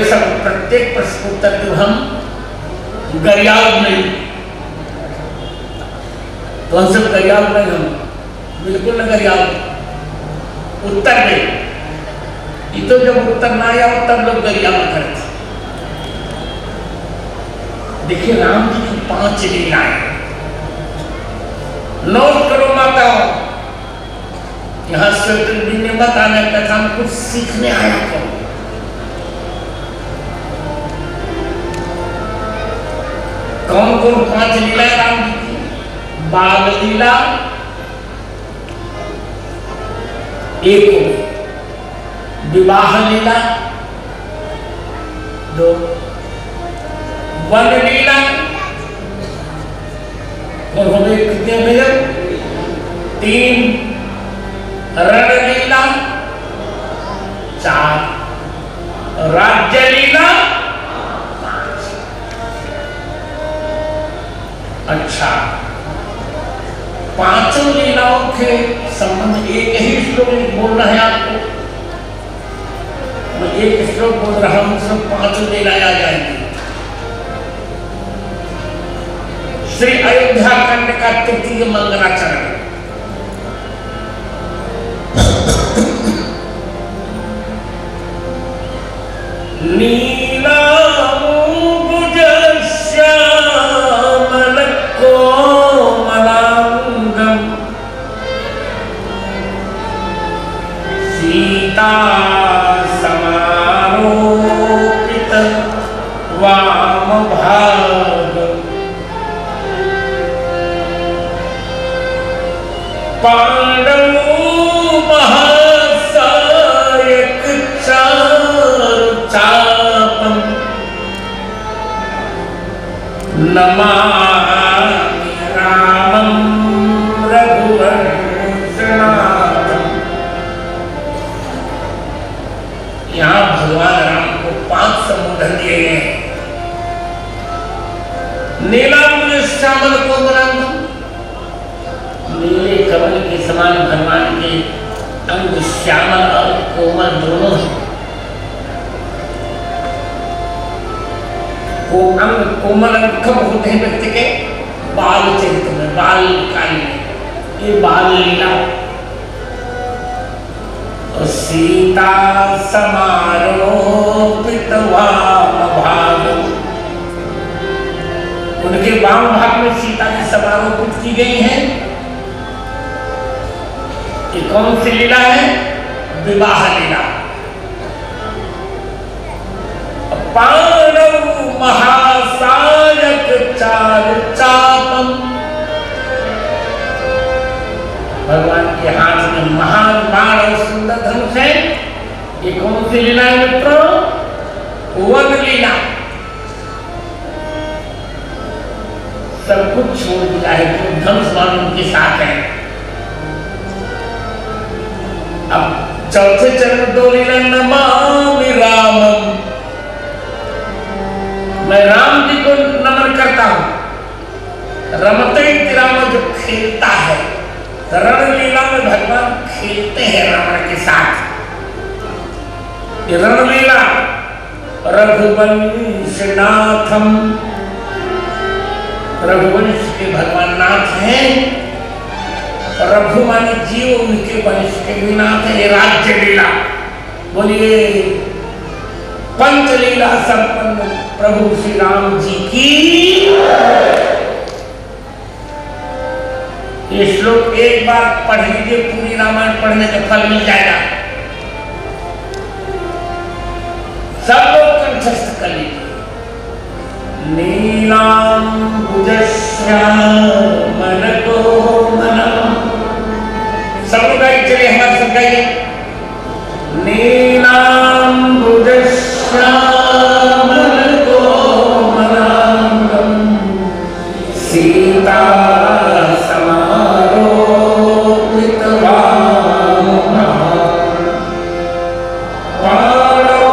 सब प्रत्येक प्रश्न उत्तर तो हम गरियाब नहीं, तो हम सब गरियाब नहीं, हम बिल्कुल न गरियाब उत्तर नहीं। ये तो जब उत्तर ना आया तब लोग गरियाब करते। देखिए राम जी की 5 लीलाएं नोट करो माताओं। यहां श्वेत जी ने बताने का था, हम कुछ सीखने आया करो। कौन कौन 5 लीलाएं राम जी की? बाल लीला एक, विवाह लीला 2, वन लीला और हो गए कितने भैया? 3, रण लीला 4, राज्य लीला 5। अच्छा, 5 लीलाओं के संबंध एक ही श्लोक बोल रहे हैं आपको। मैं एक श्लोक बोल रहा हूं, उसमें 5 लीलाएं आ जाएंगी। श्री अयोध्या खंड का 3य मंगलाचरण। नीला सीता समारोपित वाम भाग, पांडवो महासायक चापम, नमामि रामं रघुवंशनाथम्। यहाँ भगवान राम को 5 संबोधन दिए गए हैं। नीलांबर श्यामल कोमलांगम, नीले कमल के समान भगवान के अंग श्यामल और कोमल दोनों हैं। अंग कोमल अंग कब होते हैं व्यक्ति के? बाल चरित्र में, बाल काल में, ये बाल लीला। सीता समारोपित वाम भाग, उनके वाम भाग में सीता की समारोपित की गई है। ये कौन सी लीला है? विवाह लीला। पांडव महासायक चापम, भगवान के हाथ में महान बाण और सुंदर धनुष है। ये कौन सी लीला है मित्रों? वन लीला। सब कुछ छोड़ दिया है, तो धनुष बाण उनके साथ है। अब चौथे चरण में 2 लीला। नमामि रामम, मैं राम जी को नमन करता हूं। रमते राम, जो खेलता है। रण लीला में भगवान खेलते हैं रावण के साथ। रण लीला रघुवंश नाथम, रघुवंश के भगवान नाथ हैं। रघु माने जीव, उनके वंश के भी नाथ है। राज्य लीला, बोलिए पंचलीला संपन्न प्रभु श्री राम जी की। ये श्लोक एक बार पढ़ लीजिए, पूरी रामायण पढ़ने का फल मिल जाएगा। सब लोग कंठस्थ कर लीजिए। नीलांबुजश्यामल कोमलम, सब लोग गाइए, चलिए हमारे सब गाइए। नीलांबुजश्यामल कोमलांगम, सीता समारोपित वाम भाग, पांडव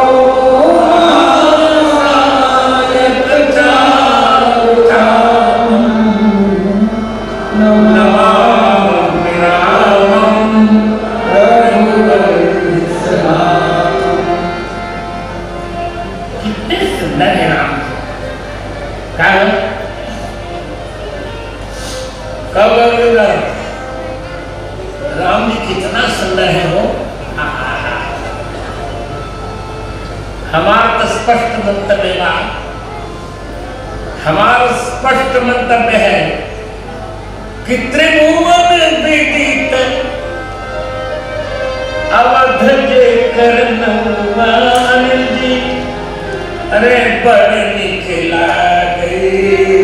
महासायक चापम, नमामि रामं रघुवंशनाथम्। सुंदर है वो। हमारा तो स्पष्ट मंतव्य बा, हमारा स्पष्ट मंतव्य है कि त्रिभुवन विदित अवध जे करनवान जी, अरे बड़ निकला गए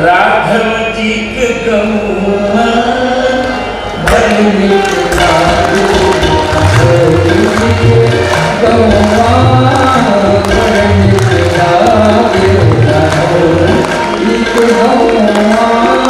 राघव जी के गौआ, बड़ निकला गौआ, बड़ निकला राघव जी के गौआ,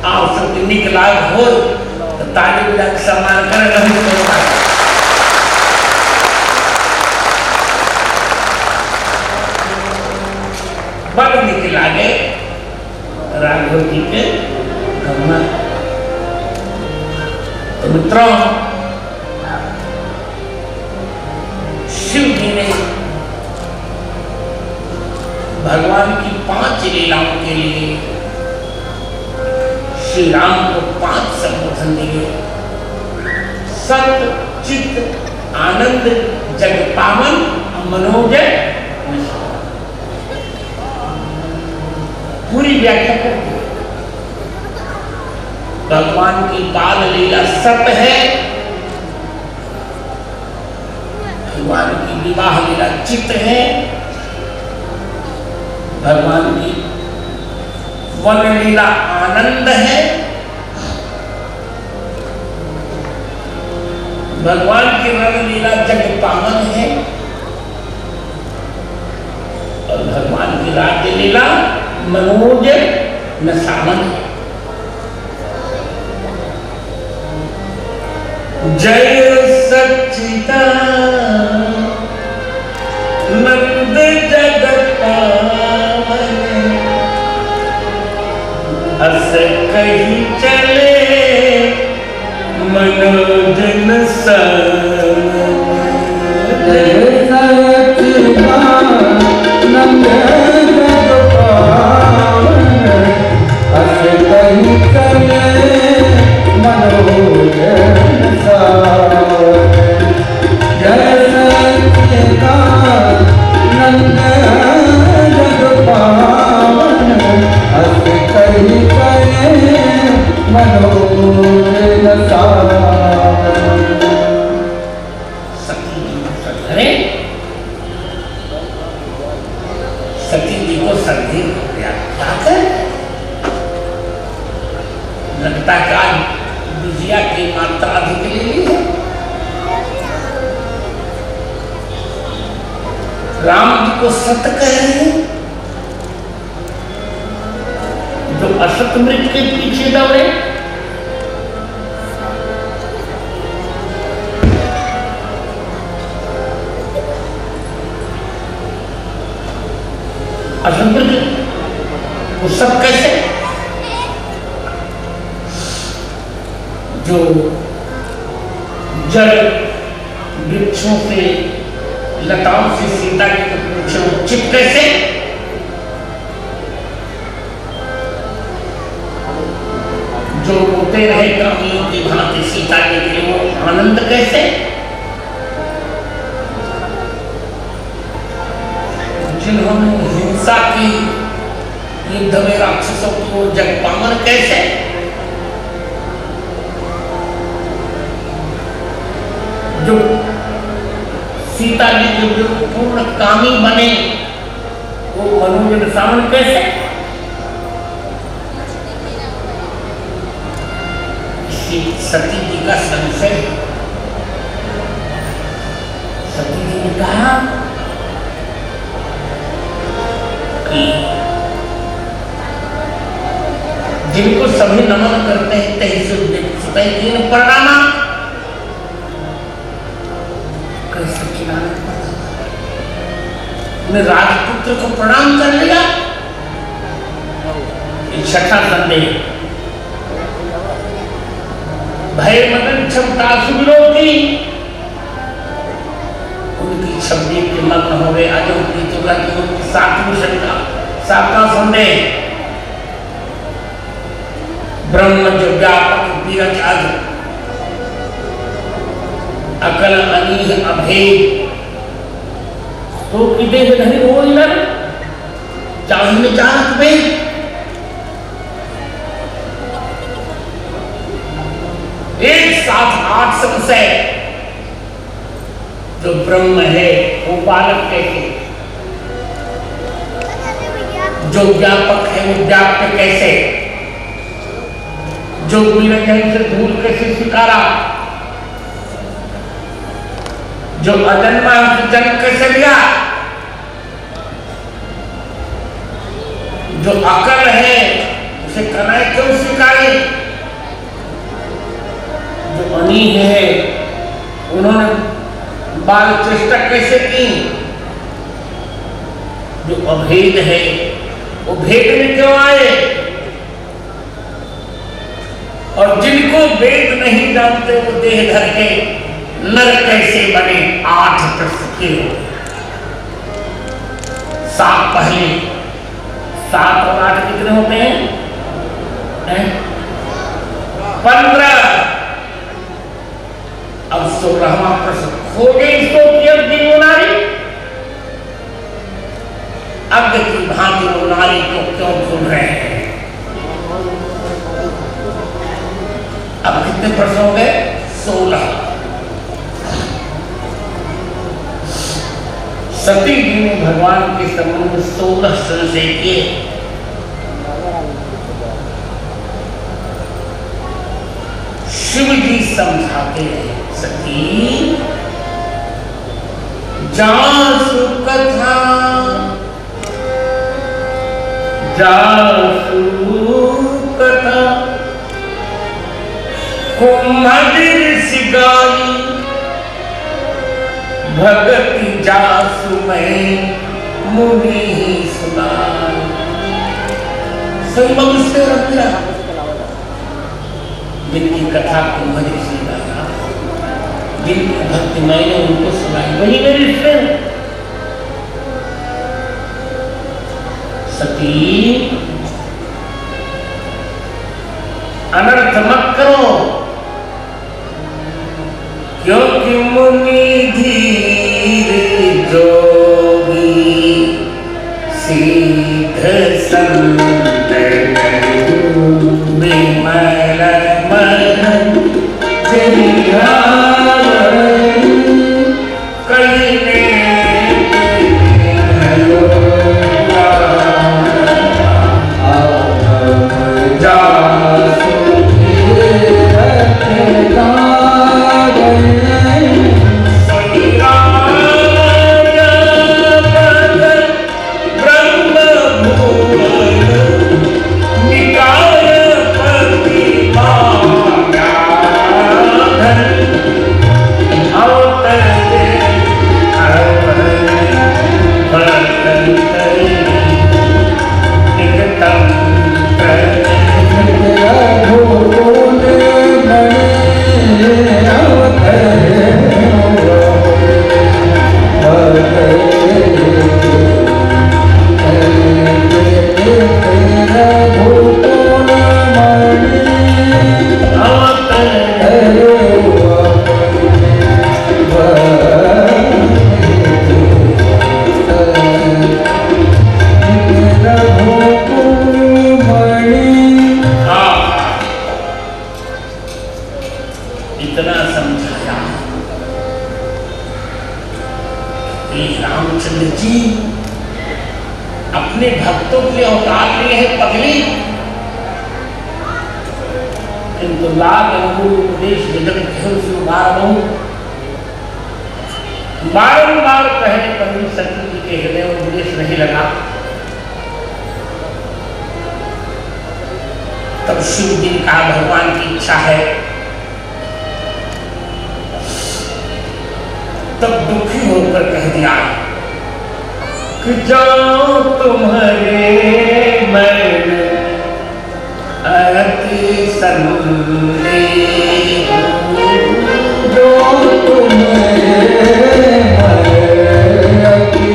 आप सब निकला हो तो ताली बजा के सम्मान कर नहीं होता। बड़ निकला गए राघव जी के घरमा। तो मित्रों, शिव जी ने भगवान की 5 लीलाओं के लिए श्री राम को 5 संबोधन दिए। सत्य, चित्त, आनंद, जग पावन, मनोजय। पूरी व्याख्या करती है। भगवान की बाल लीला सत्य है, भगवान की विवाह लीला चित्त है, भगवान की वन लीला आनंद है, भगवान की रण लीला जग पावन है, और भगवान की राज्य लीला मनोज नसावन है। जय सच्चिदानंद जगत पावन, अस कहीं चले मनोज नसावन। जय सच्चिदानंद जगत पावन, अस कहीं चले मनोज नसावन। जय सच्चिदानंद जगत पावन, अस कहीं चले मनोज नसावन। सती जी को संदेह हो गया, क्या कर लगता है आज विजया की मात्रा अधिक ले ली है। राम जी को सत्य कह रहे हैं, जो असत मृत के पीछे दौड़े। असंभव वो सब कैसे, जो जड़ वृक्षों से लताओं से सीता जी को पूछे वो चिप कैसे, जो रोते रहे कामियों की भांति सीता जी के लिए वो आनंद कैसे। जिन्होंने हिंसा की युद्ध में राक्षसों को जगपामन कैसे, जो सीता जी के विरुद्ध पूर्ण कामी बने वो मनोज नसावन कैसे। सती जी का संशय, सती जी ने कहा जिनको सभी नमन करते हैं तही प्रणाम, राजपुत्र को प्रणाम कर लिया। छठा संदेह, भय मदन क्षमता सुविरोधी, उनकी छवि के मग्न हो गए। आज उनकी तुलना की उनकी सातवीं शंका, सातवां संदेह, ब्रह्म जो व्यापक बीरज अज अकल अनीह अभेद, तो की देह नहीं हो इधर चाहे में चाहत में। एक साथ 8 संशय, जो ब्रह्म है वो बालक कैसे, जो व्यापक है वो व्याप्त कैसे, जो विरजन से धूल कैसे स्वीकारा, जो अजन्मा से जन्म कैसे लिया, जो अकल है उसे कन्हैया क्यों स्वीकारे? जो अनी है उन्होंने बाल चेष्टा कैसे की? जो अभेद है वो भेद में क्यों आए? और जिनको वेद नहीं जानते वो देह धर के नर कैसे बने? 8 प्रश्न के हो। 7 पहले, 7 और 8 कितने होते हैं? 15। अब 16वां प्रश्न, खोजे इसको कि अब जीवो नारी, अग्नि की भांति वो नारी को क्यों भूल रहे हैं? अब कितने प्रश्न हो गए? 16। सती जी ने भगवान के संबंध में 16 संशय किए। शिव जी समझाते हैं, सती जासु कथा, जासु कथा कुम्भीर सिगाई, भगति जासु में मुनि ही सुनाई। संभव से रखा जिनकी कथा कुम्भीर से गाया, जिनकी भक्ति मैंने उनको सुनाई, वही मेरी फ्रेंड। सती अनर्थ मत करो, क्योंकि मुनि धीर जोगी सीध संत विमल मन कहीं इतना समझाया कि रामचंद्र जी अपने भक्तों के लिए अवतार लिए हैं पगली, किंतु लाभ अनुकूल उपदेश विदम बारंबार कहने पर भी सती जी के हृदय में उपदेश नहीं लगा। तब शिव जी का भगवान की इच्छा है, तब दुखी होकर कह दिया कि जाओ तुम्हारे मन अति संदेह, जो तुम्हारे मन अति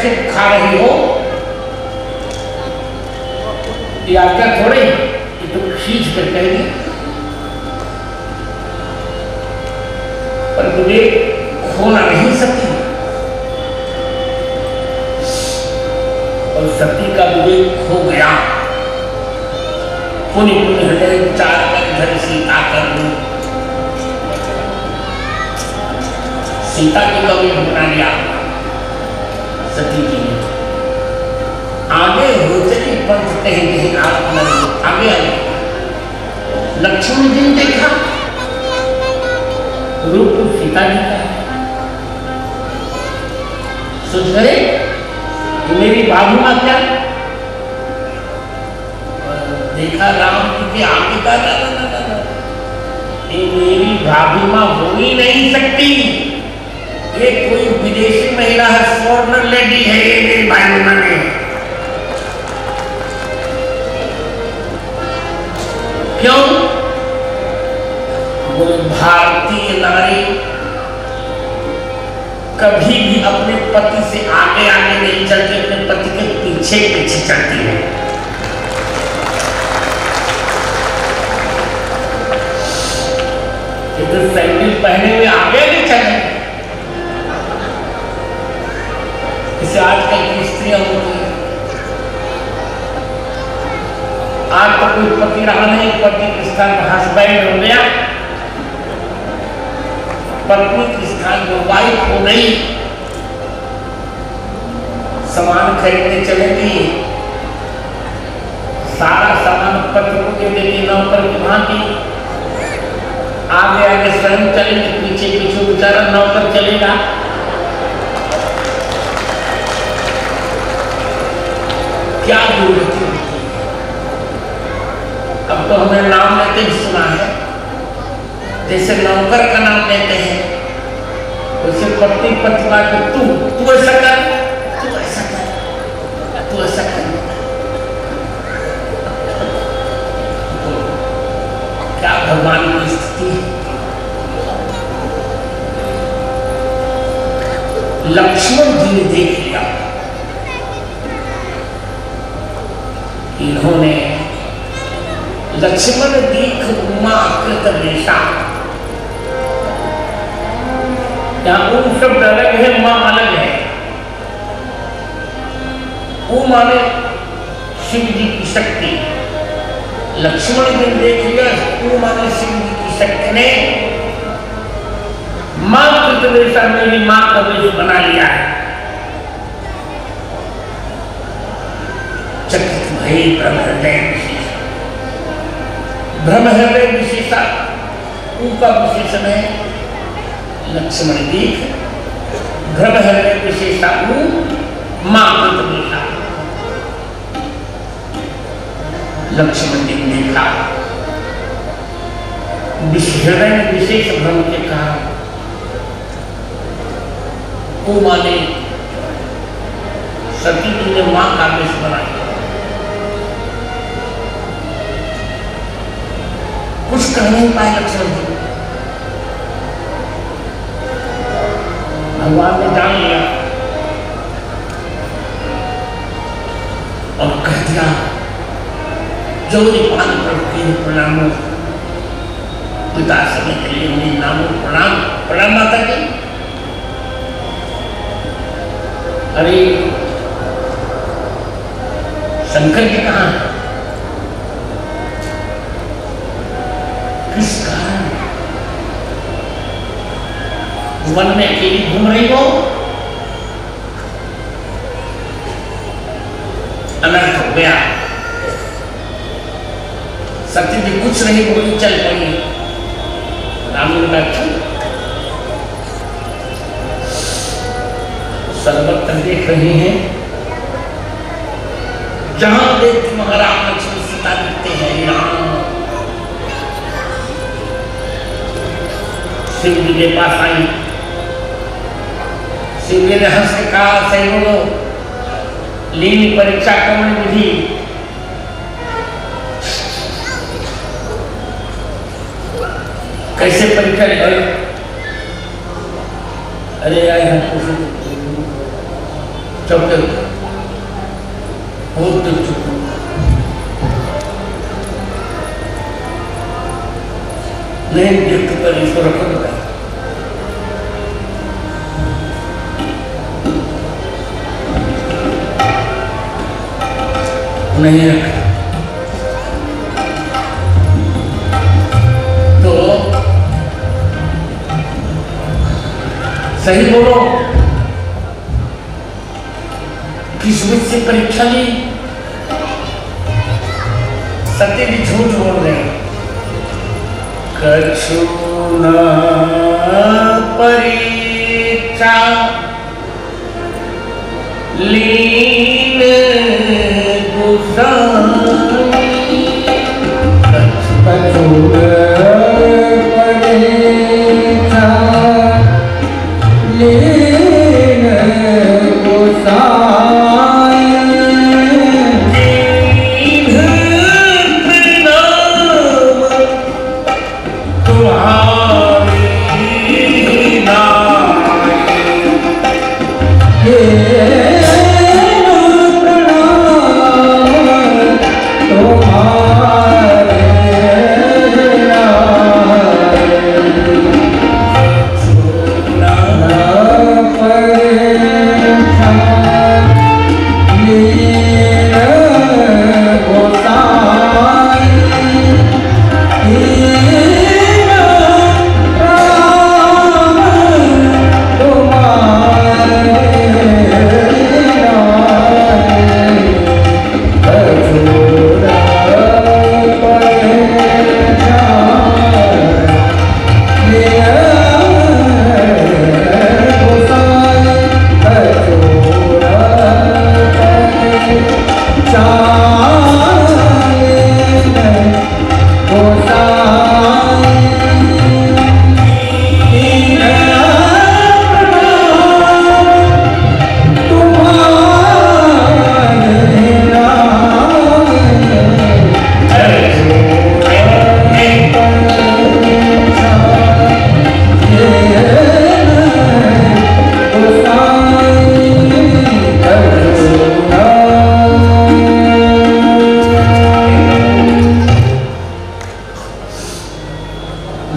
सिर्फ खा रही हो, ये आज्ञा थोड़े कि तुम खींच कर कहेगी, पर विवेक खोना नहीं सकती, और सती का विवेक खो गया। पुनि पुनि हृदय विचार कर घर सीता कर लूं, सीता की कवि बना लिया सती जी ने। आगे हो चली पंथ कहीं कहीं आगे आगे लक्ष्मण जी ने देखा रूप सीता जी का है, सोच गए मेरी बाबू माँ क्या, देखा राम जी के आगे का ये मेरी भाभी माँ हो ही नहीं सकती, ये कोई विदेशी महिला है, फॉरेनर लेडी है ये मेरी भाभी माँ ने। क्यों? वो भारतीय नारी कभी भी अपने पति से आगे आगे नहीं चलती, अपने पति के पीछे पीछे चलती है। तो सैंडल पहने हुए आगे आगे चले, इसे आजकल की स्त्रियां होती है। आज तो कोई पति रहा नहीं, पति के स्थान हस्बैंड हो गया, पत्नी के स्थान में वाइफ हो गई। सामान खरीदने चलेगी, सारा सामान पति को दे देगी, नौकर की भांति आगे आगे स्वयं चलेगी, पीछे पीछे बेचारा नौकर चलेगा। क्या जरूरत है? अब तो हमने नाम लेते ही सुना है, जैसे नौकर का नाम लेते हैं वैसे पत्नी पतिमा को तू ऐसा कर, तू ऐसा कर, तू ऐसा कर। तो क्या भगवान की स्थिति है? लक्ष्मण जी ने देख लिया, इन्होंने लक्ष्मण दीख उमा कृत रेशा, यहाँ ऊम शब्द अलग है, मां अलग है। ऊ माने शिव जी की शक्ति, लक्ष्मण जी ने देख लिया ऊ माने शिव जी की शक्ति ने मां कृत रेशा, मेरी मां का वेश बना लिया है। चकित भय ब्रह्म हृदय विशेष, ब्रह्म हृदय विशेषा उनका विशेषण है लक्ष्मण दीख, ब्रह्म हृदय विशेषा मां कृत रेशा। लक्ष्मण जी ने देखा हृदय में विशेष भ्रम के कारण उमा ने सती जी ने मां का वेश बनाया। कुछ कह नहीं पाए लक्ष्मण जी, भगवान ने जान लिया और कह दिया जो पान पर प्रणामो, पिता समय के लिए उन्हें नामो प्रणाम, प्रणाम माता जी। अरे शंकर जी कहाँ है? किस कारण वन में अकेली घूम रही हो? अनर्थ हो गया। सती जी कुछ नहीं बोली, चल पड़ी। राम ने कहा सर्वत्र देख रहे हैं, जहां देखते वहां राम लक्ष्मण सीता दिखते हैं। राम शिव जी के पास आई, शिव जी ने हंस के कहा सही बोलो, लीनी परीक्षा कौन विधि? कैसे परीक्षा निकाले? अरे यार चौके हो तो चुप नहीं गिफ्ट पर ईश्वर रखो भाई नहीं रखा तो सही बोलो किस विषय से परीक्षा ली सत्य भी झूठ बोल रहे हैं कछु न परीक्षा लीन गुसाई कछु न परीक्षा लीन गुसाई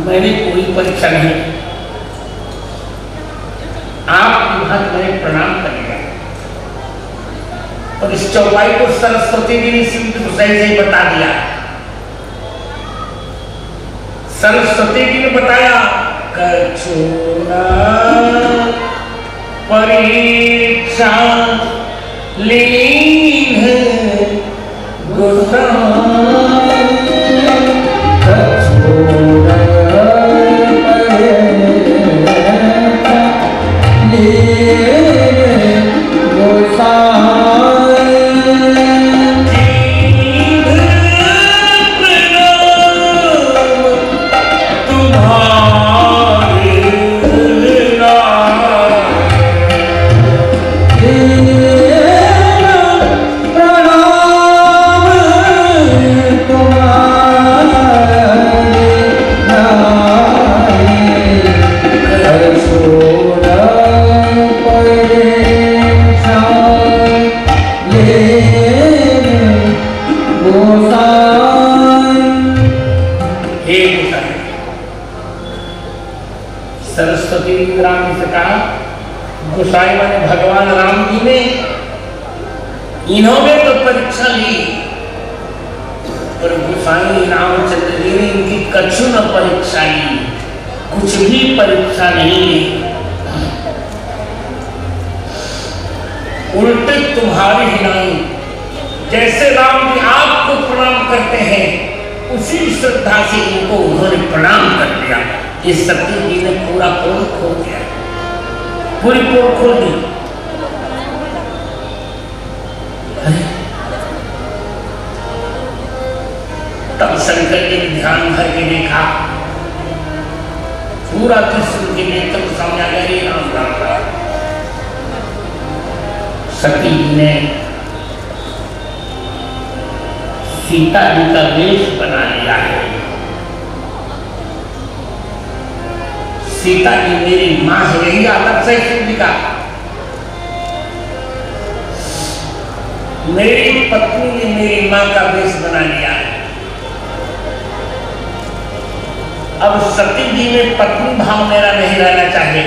मैंने कोई परीक्षा नहीं आप विभाग में प्रणाम करेगा और इस चौपाई को सरस्वती जी ने सिंध सही सही बता दिया सरस्वती जी ने बताया कछु न परीक्षा लीन गुसाई कछु न सरस्वती राम जी से कहा गोसाई माने भगवान राम जी ने इन्होंने तो परीक्षा ली पर गोसाई रामचंद्र जी ने इनकी कछु न परीक्षा ली कुछ भी परीक्षा नहीं ली उल्टे तुम्हारी हिनाई जैसे राम जी आपको प्रणाम करते हैं उसी श्रद्धा से इनको उन्होंने प्रणाम कर दिया इस सत्य जी ने पूरा पोल खोल दिया पूरी पोल खोल दी तब शंकर जी ने ध्यान भर के देखा पूरा कृष्ण के नेत्र सामने आ गया राम राम राम सती जी ने सीता जी का वेश बना लिया है सीता जी मेरी मां है यही आदत से शिव जी का मेरी पत्नी ने मेरी मां का वेश बना लिया है। अब सती जी में पत्नी भाव मेरा नहीं रहना चाहिए।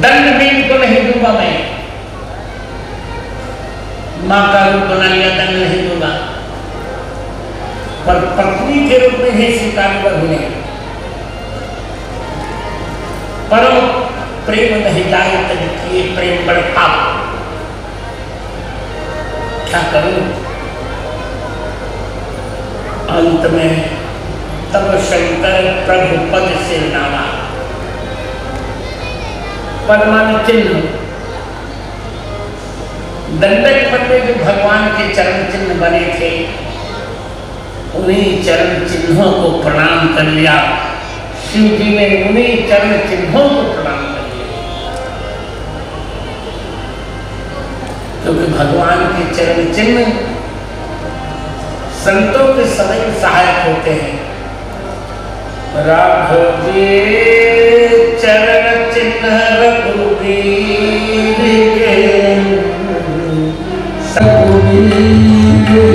दंड भी इनको नहीं दूंगा मैं। मां का रूप बना लिया, दंड नहीं दूंगा, पर पत्नी के रूप में ही स्वीकार नहीं। परम प्रेम नहीं जाए तब किए प्रेम बड़ पाप। क्या करूं? अंत में तब शंकर प्रभु पद से नामा। पद्मान चिन्ह दंडक पद में जो भगवान के चरण चिन्ह बने थे, उन्हीं चरण चिन्हों को प्रणाम कर लिया। शिव जी ने उन्हीं चरण चिन्हों को प्रणाम कर लिया, क्योंकि भगवान के चरण चिन्ह संतों के सदैव सहायक होते हैं। राघव के चरण चिन्ह रघुवीर के, रघुवीर के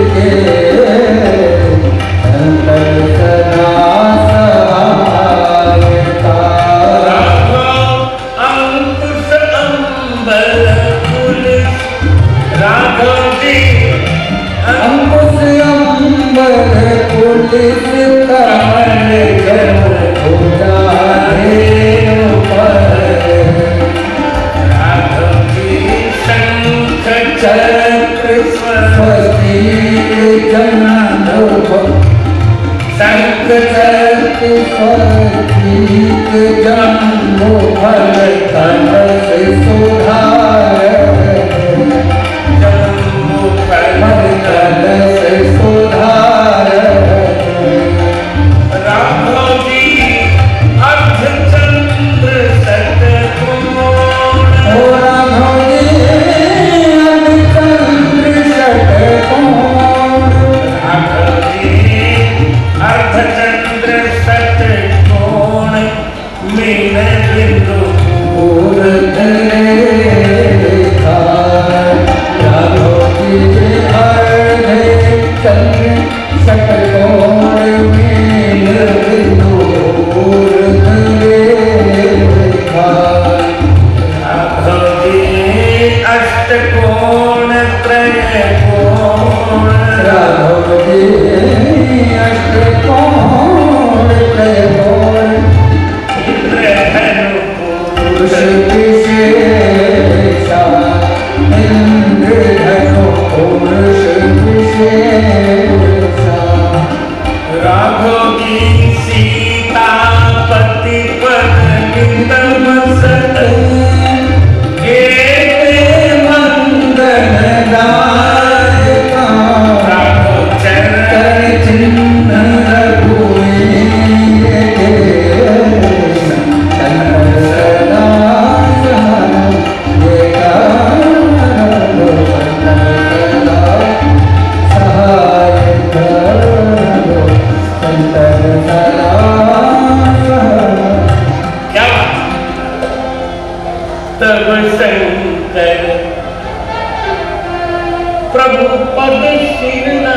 प्रभु पद सिरना।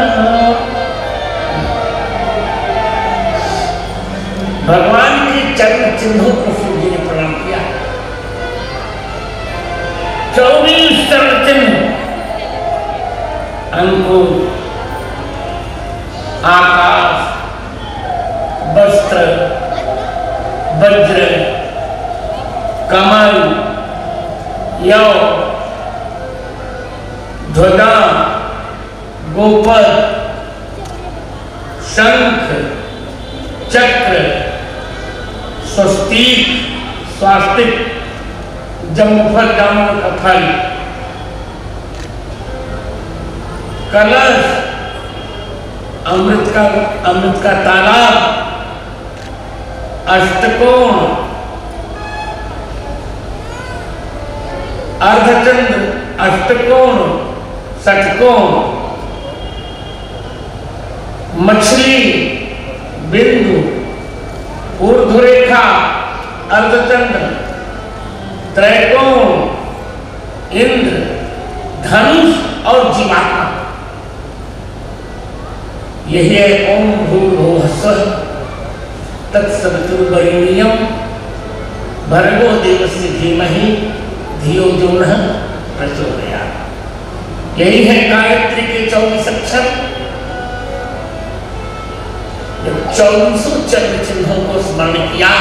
भगवान के चरण चिन्हों को शिव जी ने प्रणाम किया। 24 चरण चिन्ह, अंकुर, आकाश, वस्त्र, वज्र, कमल, यौ, ध्वजा, गोपद, शंख, चक्र, स्वस्तिक, स्वास्तिक, जम्बूफल, जामुन का फल, कलश, अमृत का तालाब, अष्टकोण, अर्धचंद्र, अष्टकोण, षटकोण, मछली, बिंदु, ऊर्ध्वरेखा, अर्धचंद्र, त्रैकोण, इंद्र, धनुष और जीवात्मा, यही है ओम भूर्भुवः स्वः तत्सवितुर्वरेण्यं भर्गो देवस्य धीमहि धियो यो नः प्रचोदयात्। यही है गायत्री के 24 अक्षर। जब 24 चरण चिन्हों को स्मरण किया,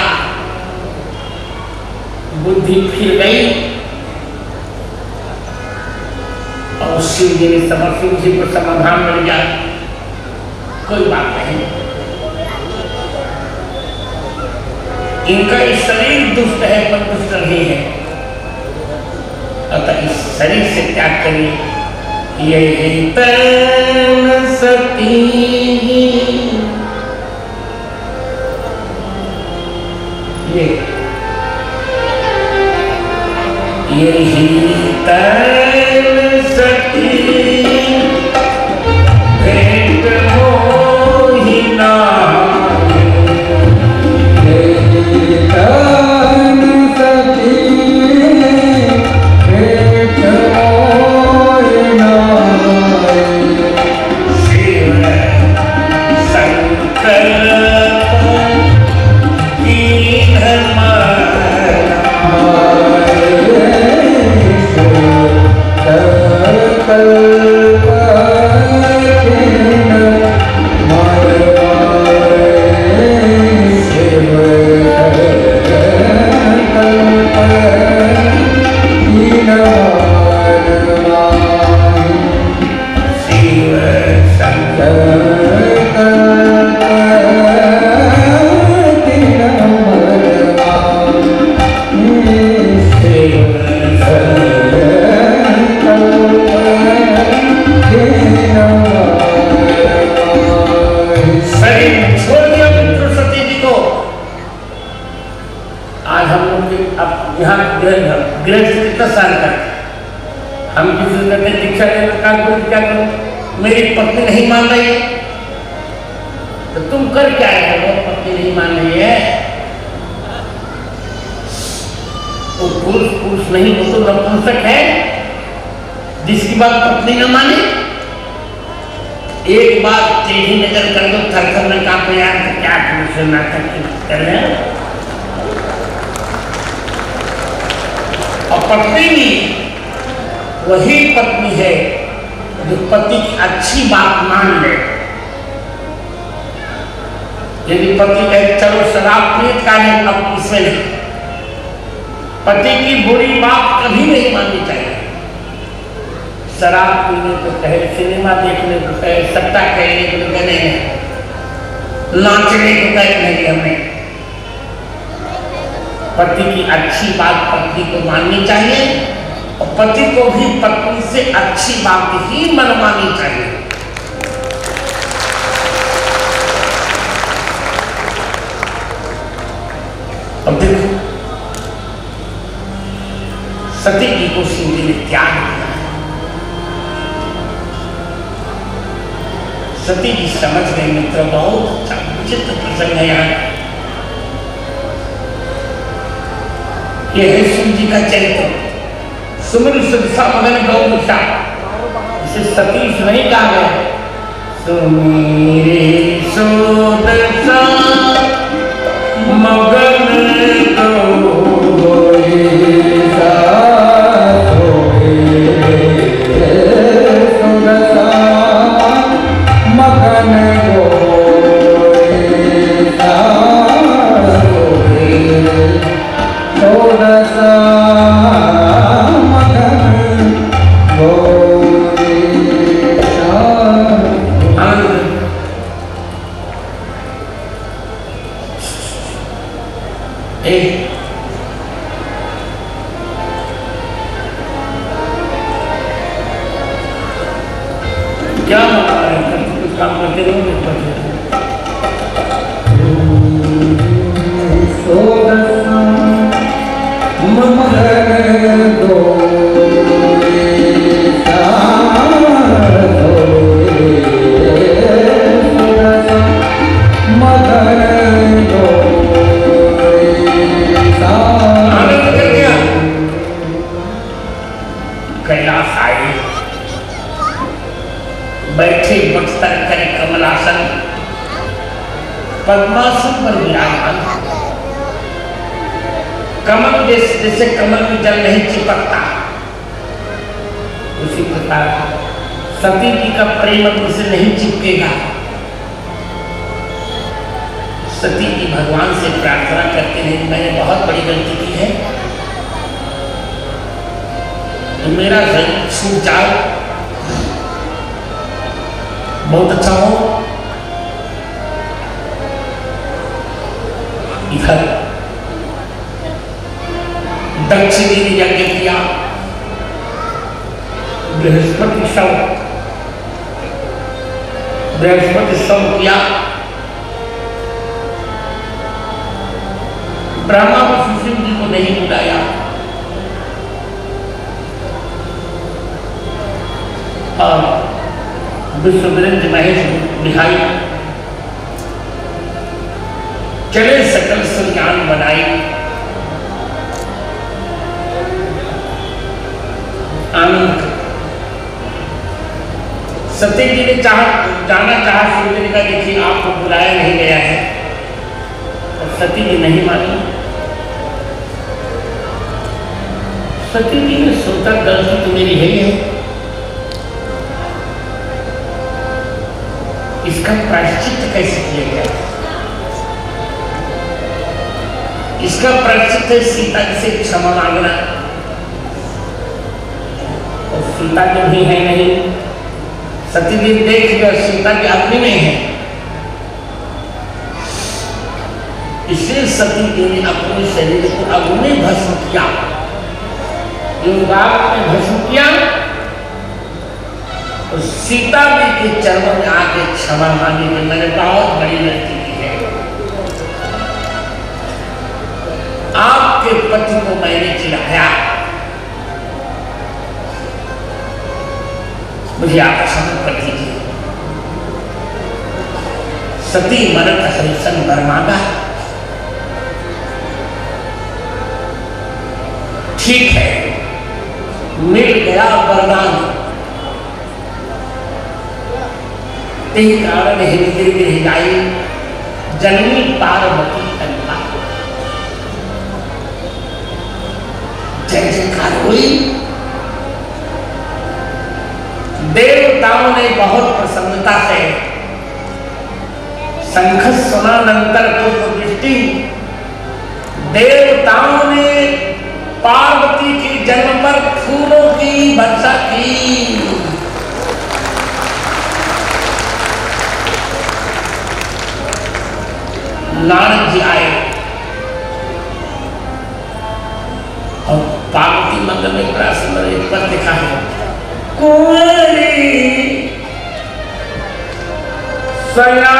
बुद्धि फिर गई और शिव जी ने शिव जी को समाधान मिल गया, कोई बात नहीं, इनका ये शरीर दुष्ट है पर दुष्ट नहीं है, अतः इस शरीर से त्याग करिए। यही तन सती यही तन सती भेंट मोहि नाहि। यही तन सती भेंट मोहि नाहि। शिव संकल्प कीन्ह हम किसी ने दीक्षा लेकर काम करो, क्या करो, मेरी पत्नी नहीं मान रही है, तो तुम कर क्या रहे हो? पत्नी नहीं मान रही है, तो पुरुष पुरुष नहीं, वो तो नपुंसक है जिसकी बात पत्नी न माने। एक बात टेढ़ी नजर कर दो, थर थर में कांपे यार, तो क्या पुरुष नाटक कर रहे हैं। और पत्नी भी वही पत्नी है जो पति की अच्छी बात मान ले। यदि पति कहे चलो शराब पीत का नहीं, अब इसमें नहीं, पति की बुरी बात कभी नहीं माननी चाहिए। शराब पीने को कहे, सिनेमा देखने को कहे, सट्टा खेलने को कहे नहीं, नाचने को कहे नहीं, हमें पति की अच्छी बात पत्नी को माननी चाहिए और पति को भी पत्नी से अच्छी बात ही मनवानी चाहिए। अब देखो सती जी को शिव जी ने त्याग दिया। सती जी समझ गए मित्र, बहुत अच्छा विचित्र प्रसंग है यहाँ। यह है शिव जी का चरित्र। सुमिर सुदसा मगन गौमुषा, इसे सतीश नहीं कहा गया। सुमिरे सुदसा मगन गौमुषा, सुदसा मगन गौमुषा, सुदसा क्या कुछ काम करते रहो, कमल जैसे कमल में जल नहीं चिपकता, उसी प्रकार सती जी का प्रेम अग्नि से नहीं चिपकेगा। सती जी भगवान से प्रार्थना करते हैं, मैंने बहुत बड़ी गलती की है, तो मेरा शरीर छूट जाए, बहुत अच्छा हो। इधर दक्ष जी ने यज्ञ किया, बृहस्पति सव किया, ब्रह्मा व शिव जी को नहीं बुलाया, और विश्वविरंज महेश निहाई, चले सकल संज्ञान बनाई, आनंद। सती जी ने जाना चाहा शिव जी का, देखिए आपको बुलाया नहीं गया है, और सती जी नहीं मानी। सती जी ने सोचा गलती तो मेरी है ही है, इसका प्रायश्चित कैसे किया जाए। इसका प्रायश्चित है सीता जी से क्षमा मांगना, और सीता जी भी है नहीं। सती जी देख लिया सीता की अग्नि में है, इसलिए सती जी ने अपने शरीर को अग्नि में भस्म किया, योगाग्नि में भस्म किया, और सीता जी के चरणों में आके क्षमा मांगी कि मैंने बहुत बड़ी गलती की है, आपके पति को मैंने चिढ़ाया, मुझे आप क्षमा कर दीजिए। सती मरत हरिशन वर मांगा, ठीक है, मिल गया वरदान। तेहि कारण हिंदी गिरहिलाई जन्मी पार्वती कन्या। जय जयकार हुई। देवताओं ने बहुत प्रसन्नता से शंख सुनानंतर पुष्प वृष्टि, देवताओं ने पार्वती के जन्म पर फूलों की वर्षा की। नारद जी आए और पार्वती मंगल में बड़ा सुंदर एक पद लिखा है, कुंवरी सया